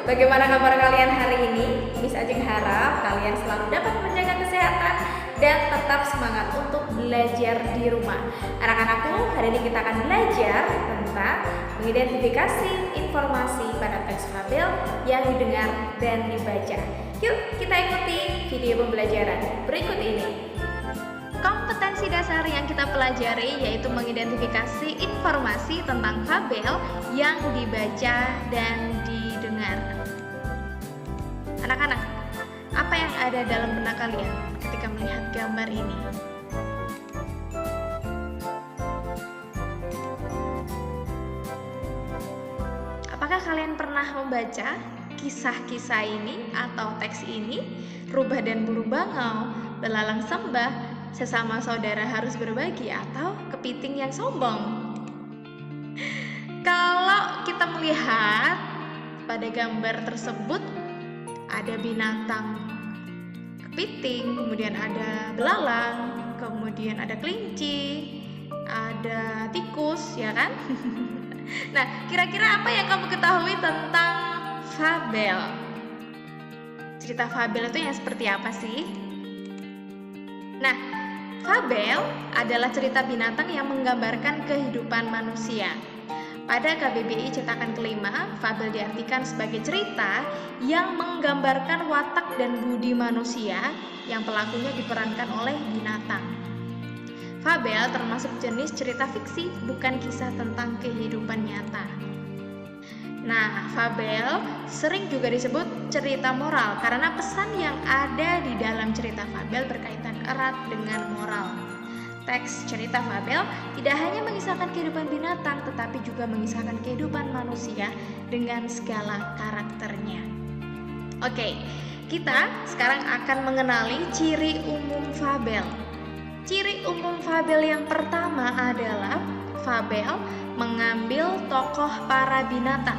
bagaimana kabar kalian hari ini? Miss Ajeng harap kalian selalu dapat menjaga kesehatan dan tetap semangat untuk belajar di rumah. Anak-anakku, hari ini kita akan belajar tentang mengidentifikasi informasi pada teks fabel yang didengar dan dibaca. Yuk kita ikuti video pembelajaran berikut ini. Kompetensi dasar yang kita pelajari yaitu mengidentifikasi informasi tentang fabel yang dibaca dan didengar. Anak-anak, apa yang ada dalam benak kalian ketika melihat gambar ini? Apakah kalian pernah membaca kisah-kisah ini atau teks ini? Rubah dan burung bangau, belalang sembah, sesama saudara harus berbagi, atau kepiting yang sombong? Kalau kita melihat pada gambar tersebut ada binatang kepiting, kemudian ada belalang, kemudian ada kelinci, ada tikus, ya kan? Nah, kira-kira apa yang kamu ketahui tentang fabel? Cerita fabel itu yang seperti apa sih? Nah, fabel adalah cerita binatang yang menggambarkan kehidupan manusia. Pada KBBI cetakan kelima, fabel diartikan sebagai cerita yang menggambarkan watak dan budi manusia yang pelakunya diperankan oleh binatang. Fabel termasuk jenis cerita fiksi, bukan kisah tentang kehidupan nyata. Nah, fabel sering juga disebut cerita moral karena pesan yang ada di dalam cerita fabel berkaitan erat dengan moral. Teks cerita fabel tidak hanya mengisahkan kehidupan binatang, tetapi juga mengisahkan kehidupan manusia dengan segala karakternya. Oke, kita sekarang akan mengenali ciri umum fabel. Ciri umum fabel yang pertama adalah fabel mengambil tokoh para binatang.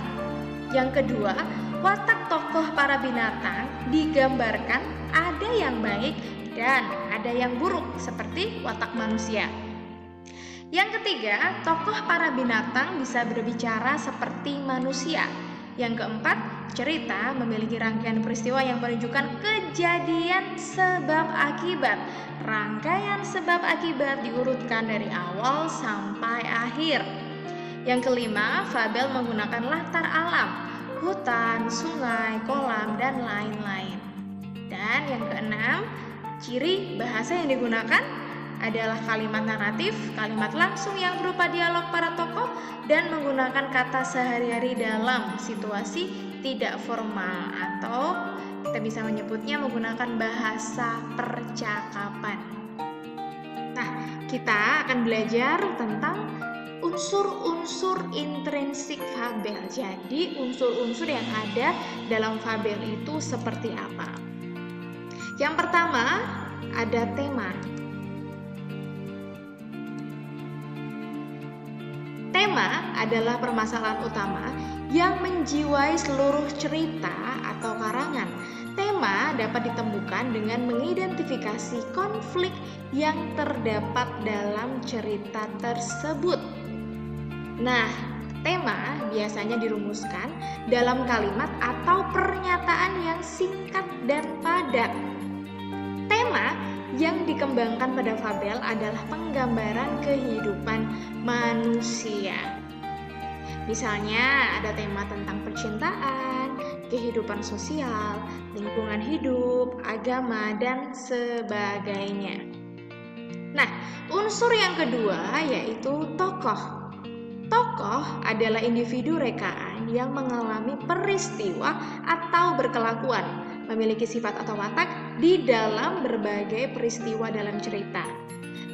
Yang kedua, watak tokoh para binatang digambarkan ada yang baik dan ada yang buruk seperti watak manusia. Yang ketiga, tokoh para binatang bisa berbicara seperti manusia. Yang keempat, cerita memiliki rangkaian peristiwa yang menunjukkan kejadian sebab akibat. Rangkaian sebab akibat diurutkan dari awal sampai akhir. Yang kelima, fabel menggunakan latar alam, hutan, sungai, kolam, dan lain-lain. Dan yang keenam, ciri bahasa yang digunakan adalah kalimat naratif, kalimat langsung yang berupa dialog para tokoh, dan menggunakan kata sehari-hari dalam situasi tidak formal, atau kita bisa menyebutnya menggunakan bahasa percakapan. Nah, kita akan belajar tentang unsur-unsur intrinsik fabel. Jadi, unsur-unsur yang ada dalam fabel itu seperti apa? Yang pertama, ada tema. Tema adalah permasalahan utama yang menjiwai seluruh cerita atau karangan. Tema dapat ditemukan dengan mengidentifikasi konflik yang terdapat dalam cerita tersebut. Nah, tema biasanya dirumuskan dalam kalimat atau pernyataan yang singkat dan padat. Tema yang dikembangkan pada fabel adalah penggambaran kehidupan manusia. Misalnya ada tema tentang percintaan, kehidupan sosial, lingkungan hidup, agama, dan sebagainya. Nah, unsur yang kedua yaitu tokoh. Tokoh adalah individu rekaan yang mengalami peristiwa atau berkelakuan, memiliki sifat atau watak di dalam berbagai peristiwa dalam cerita.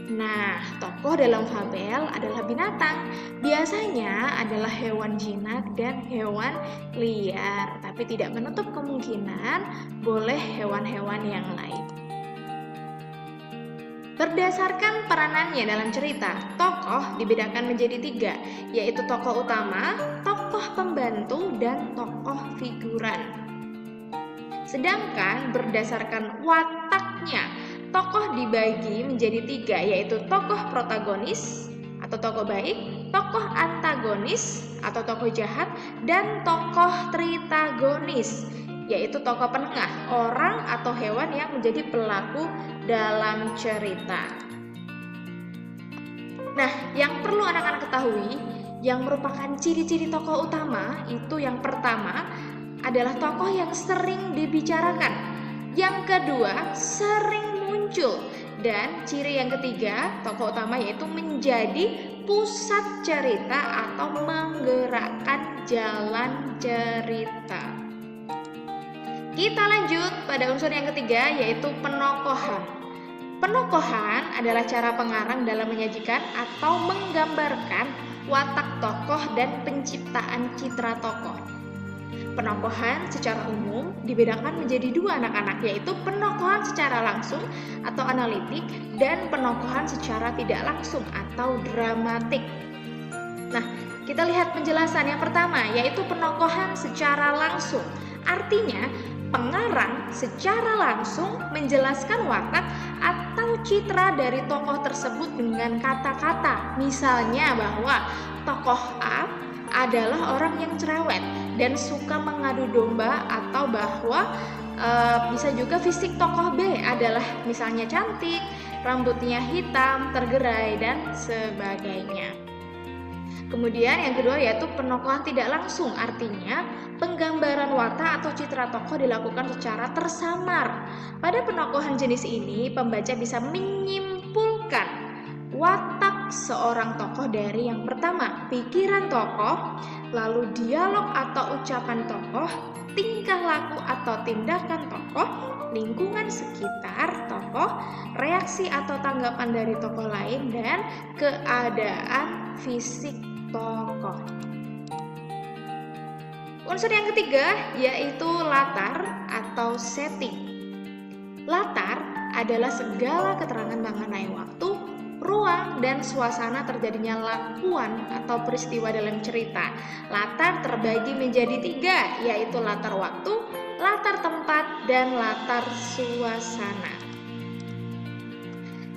Nah, tokoh dalam fabel adalah binatang. Biasanya adalah hewan jinak dan hewan liar, tapi tidak menutup kemungkinan boleh hewan-hewan yang lain. Berdasarkan peranannya dalam cerita, tokoh dibedakan menjadi 3, yaitu tokoh utama, tokoh pembantu, dan tokoh figuran. Sedangkan berdasarkan wataknya, tokoh dibagi menjadi 3, yaitu tokoh protagonis atau tokoh baik, tokoh antagonis, antagonis atau tokoh jahat dan tokoh tritagonis, yaitu tokoh penengah, orang atau hewan yang menjadi pelaku dalam cerita. Nah, yang perlu anak-anak ketahui yang merupakan ciri-ciri tokoh utama itu yang pertama adalah tokoh yang sering dibicarakan, yang kedua sering muncul, dan ciri yang ketiga tokoh utama yaitu menjadi pusat cerita atau menggerakkan jalan cerita. Kita lanjut pada unsur yang ketiga yaitu penokohan. Penokohan adalah cara pengarang dalam menyajikan atau menggambarkan watak tokoh dan penciptaan citra tokoh. Penokohan secara umum dibedakan menjadi dua anak-anak, yaitu penokohan secara langsung atau analitik dan penokohan secara tidak langsung atau dramatik. Nah, kita lihat penjelasan yang pertama yaitu penokohan secara langsung. Artinya, pengarang secara langsung menjelaskan watak atau citra dari tokoh tersebut dengan kata-kata. Misalnya bahwa tokoh A adalah orang yang cerewet dan suka mengadu domba, atau bahwa bisa juga fisik tokoh B adalah misalnya cantik, rambutnya hitam, tergerai, dan sebagainya. Kemudian yang kedua yaitu penokohan tidak langsung, artinya penggambaran watak atau citra tokoh dilakukan secara tersamar. Pada penokohan jenis ini, pembaca bisa menyimpulkan watak seorang tokoh dari yang pertama, pikiran tokoh, lalu dialog atau ucapan tokoh, tingkah laku atau tindakan tokoh, lingkungan sekitar tokoh, reaksi atau tanggapan dari tokoh lain, dan keadaan fisik tokoh. Unsur yang ketiga yaitu latar atau setting. Latar adalah segala keterangan mengenai waktu, ruang, dan suasana terjadinya lakuan atau peristiwa dalam cerita. Latar terbagi menjadi tiga, yaitu latar waktu, latar tempat, dan latar suasana.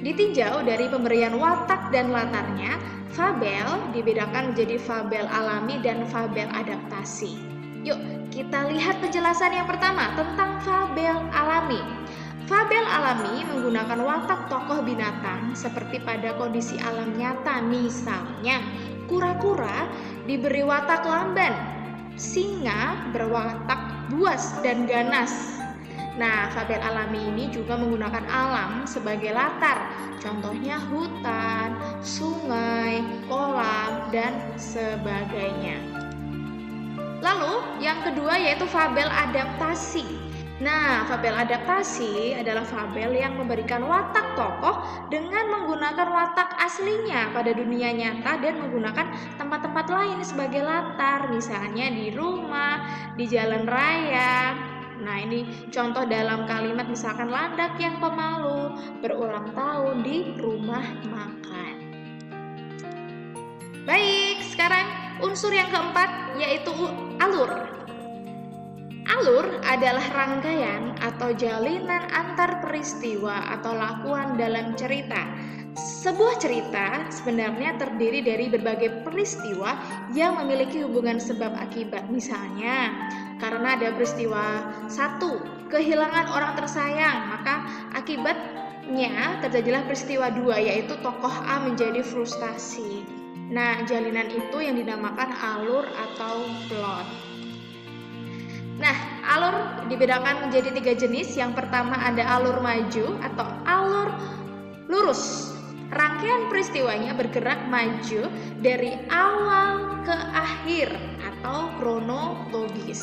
Ditinjau dari pemberian watak dan latarnya, fabel dibedakan menjadi fabel alami dan fabel adaptasi. Yuk, kita lihat penjelasan yang pertama tentang fabel alami. Fabel alami menggunakan watak tokoh binatang seperti pada kondisi alam nyata. Misalnya, kura-kura diberi watak lamban, singa berwatak buas dan ganas. Nah, fabel alami ini juga menggunakan alam sebagai latar, contohnya hutan, sungai, kolam, dan sebagainya. Lalu, yang kedua yaitu fabel adaptasi. Nah, fabel adaptasi adalah fabel yang memberikan watak tokoh dengan menggunakan watak aslinya pada dunia nyata dan menggunakan tempat-tempat lain sebagai latar, misalnya di rumah, di jalan raya. Nah, ini contoh dalam kalimat misalkan landak yang pemalu berulang tahun di rumah makan. Baik, sekarang unsur yang keempat yaitu alur. Alur adalah rangkaian atau jalinan antar peristiwa atau lakuan dalam cerita. Sebuah cerita sebenarnya terdiri dari berbagai peristiwa yang memiliki hubungan sebab akibat. Misalnya, karena ada peristiwa 1, kehilangan orang tersayang, maka akibatnya terjadilah peristiwa 2, yaitu tokoh A menjadi frustasi. Nah, jalinan itu yang dinamakan alur atau plot. Nah, alur dibedakan menjadi 3 jenis. Yang pertama ada alur maju atau alur lurus. Rangkaian peristiwanya bergerak maju dari awal ke akhir atau kronologis.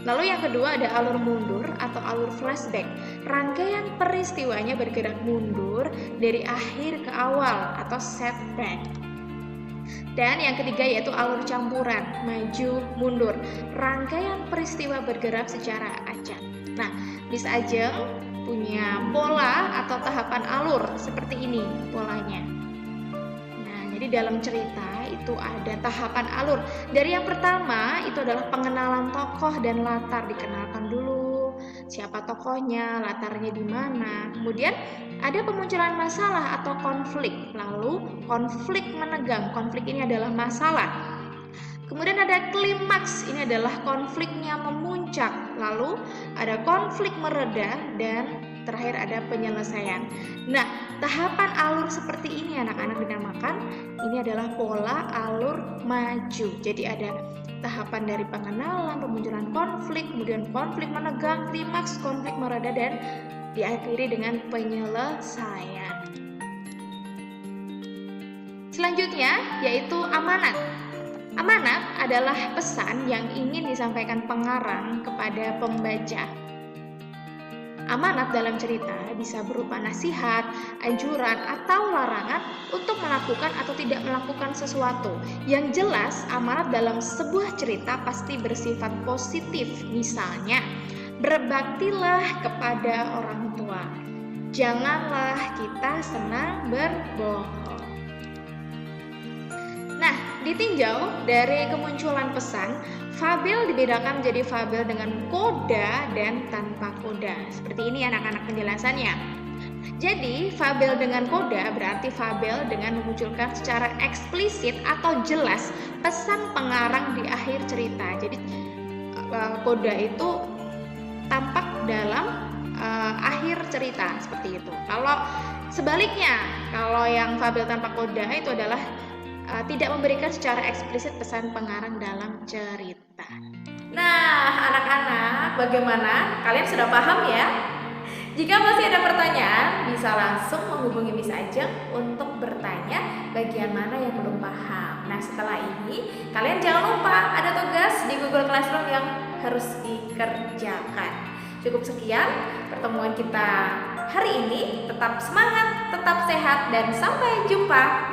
Lalu yang kedua ada alur mundur atau alur flashback. Rangkaian peristiwanya bergerak mundur dari akhir ke awal atau setback. Dan yang ketiga yaitu alur campuran, maju mundur. Rangkaian peristiwa bergerak secara acak. Nah, bisa aja punya pola atau tahapan alur seperti ini polanya. Nah, jadi dalam cerita itu ada tahapan alur. Dari yang pertama itu adalah pengenalan tokoh dan latar, dikenalkan dulu siapa tokohnya, latarnya di mana. Kemudian ada pemunculan masalah atau konflik. Lalu konflik menegang. Konflik ini adalah masalah. Kemudian ada klimaks, ini adalah konfliknya memuncak. Lalu ada konflik mereda dan terakhir ada penyelesaian. Nah, tahapan alur seperti ini anak-anak dinamakan, ini adalah pola alur maju. Jadi ada tahapan dari pengenalan, pemunculan konflik, kemudian konflik menegang, klimaks, konflik mereda, dan diakhiri dengan penyelesaian. Selanjutnya yaitu amanat. Amanat adalah pesan yang ingin disampaikan pengarang kepada pembaca. Amanat dalam cerita bisa berupa nasihat, anjuran, atau larangan untuk melakukan atau tidak melakukan sesuatu. Yang jelas, amanat dalam sebuah cerita pasti bersifat positif. Misalnya, berbaktilah kepada orang tua. Janganlah kita senang berbohong. Nah, ditinjau dari kemunculan pesan, fabel dibedakan menjadi fabel dengan koda dan tanpa koda. Seperti ini anak-anak penjelasannya. Jadi, fabel dengan koda berarti fabel dengan memunculkan secara eksplisit atau jelas pesan pengarang di akhir cerita. Jadi, koda itu tampak dalam akhir cerita seperti itu. Kalau sebaliknya, kalau yang fabel tanpa koda itu adalah tidak memberikan secara eksplisit pesan pengarang dalam cerita. Nah, anak-anak, bagaimana? Kalian sudah paham ya? Jika masih ada pertanyaan, bisa langsung menghubungi Miss Ajeng untuk bertanya bagian mana yang belum paham. Nah, setelah ini, kalian jangan lupa ada tugas di Google Classroom yang harus dikerjakan. Cukup sekian pertemuan kita hari ini. Tetap semangat, tetap sehat, dan sampai jumpa.